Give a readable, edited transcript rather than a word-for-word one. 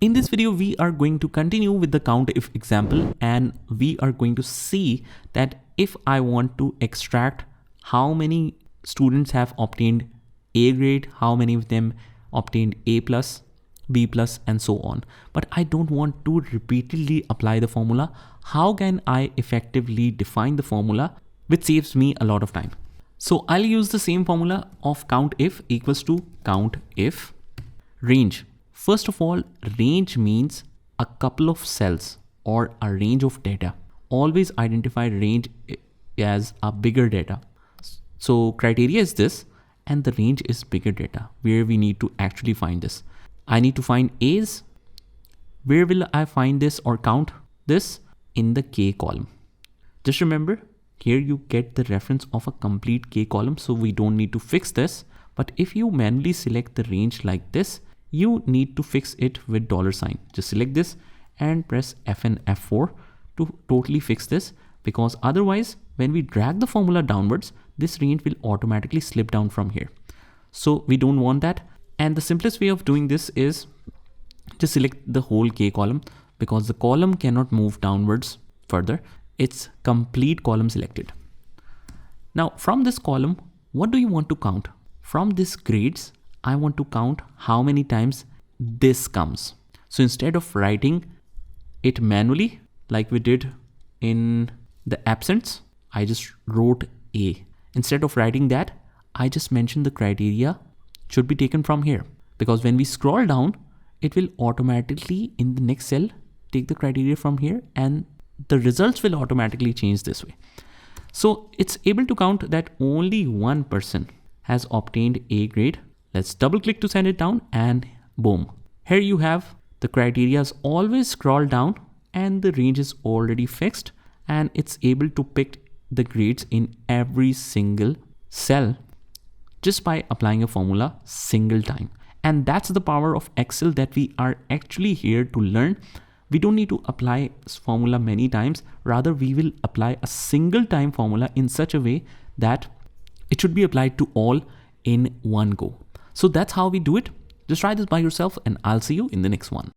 In this video, we are going to continue with the COUNTIF example, and we are going to see that if I want to extract how many students have obtained A grade, how many of them obtained A plus, B plus, and so on. But I don't want to repeatedly apply the formula. How can I effectively define the formula which saves me a lot of time? So I'll use the same formula of COUNTIF equals to COUNTIF range. First of all, range means a couple of cells or a range of data. Always identify range as a bigger data. So criteria is this, and the range is bigger data, where we need to actually find this. I need to find A's. Where will I find this or count this? In the K column. Just remember, here you get the reference of a complete K column, so we don't need to fix this. But if you manually select the range like this, you need to fix it with $sign. Just select this and press F and F4 to totally fix this, because otherwise when we drag the formula downwards, this range will automatically slip down from here. So we don't want that. And the simplest way of doing this is just select the whole K column, because the column cannot move downwards further. It's complete column selected. Now from this column, what do you want to count? From this grades, I want to count how many times this comes. So instead of writing it manually like we did in the absence, I just wrote A. Instead of writing that, I just mentioned the criteria should be taken from here, because when we scroll down, it will automatically in the next cell take the criteria from here, and the results will automatically change this way. So it's able to count that only one person has obtained A grade. Let's double click to send it down, and boom. Here you have the criteria is always scroll down and the range is already fixed, and it's able to pick the grades in every single cell just by applying a formula single time. And that's the power of Excel that we are actually here to learn. We don't need to apply this formula many times. Rather, we will apply a single time formula in such a way that it should be applied to all in one go. So that's how we do it. Just try this by yourself, and I'll see you in the next one.